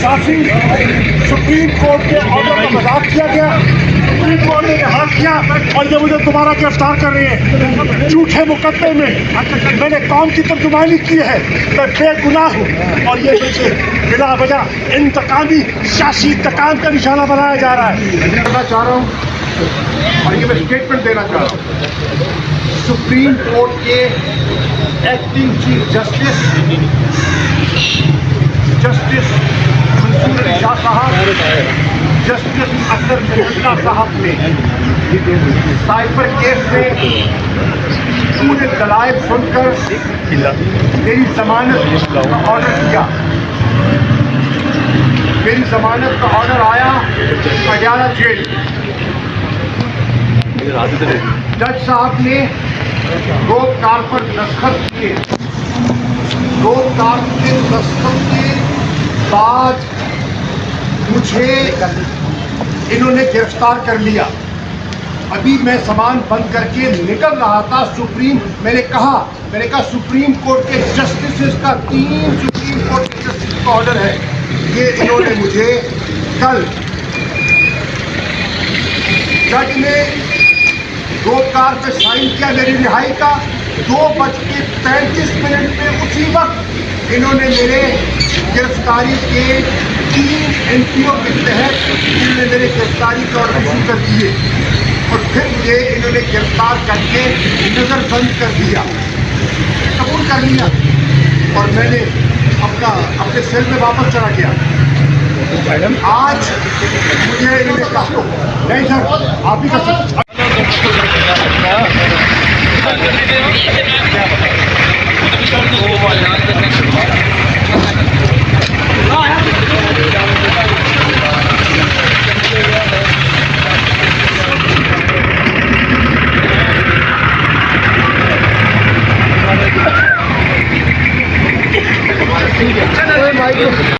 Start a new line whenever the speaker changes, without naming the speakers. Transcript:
शासी supreme court के order का मजाक किया गया। सुप्रीम कोर्ट ने हाथ किया और ये मुझे दोबारा गिरफ्तार कर रही है झूठे मुकदमे में। मैंने कौम की तर्जुमानी की है, मैं बेगुनाह हूँ और ये मुझे बिला वजह इंतकामी शासी इंतकाम का निशाना बनाया जा रहा है।
करना चाह रहा हूँ और ये मैं स्टेटमेंट देना चाह रहा हूँ। सुप्रीम कोर्ट के acting chief justice Mansoor Ali Shah Sahab, justice Akhtar Mirza साहब ने साइबर केस में पूरे दलाइल सुनकर मेरी जमानत का ऑर्डर किया। मेरी जमानत का ऑर्डर आया पटियाला जेल। जज साहब ने रोजगार पर दस्तखत किए। रोजगार के दस्तखत के बाद मुझे इन्होंने गिरफ्तार कर लिया। अभी मैं सामान बंद करके निकल रहा था। मैंने कहा सुप्रीम कोर्ट के जस्टिस का 3 सुप्रीम कोर्ट के जस्टिस का ऑर्डर है। ये इन्होंने मुझे कल जज ने रोजगार पे साइन किया मेरी रिहाई का। 2:35 में उसी वक्त इन्होंने मेरे गिरफ्तारी के 3 NPO के तहत इन्होंने मेरे गिरफ्तारी के ऑर्डर इशू कर दिए और फिर मुझे इन्होंने गिरफ्तार करके नजरबंद कर दिया, कबूल कर लिया और मैंने अपने सेल में वापस चला गया। आज मुझे इन्होंने कहा नहीं सर आप ही कर सकते।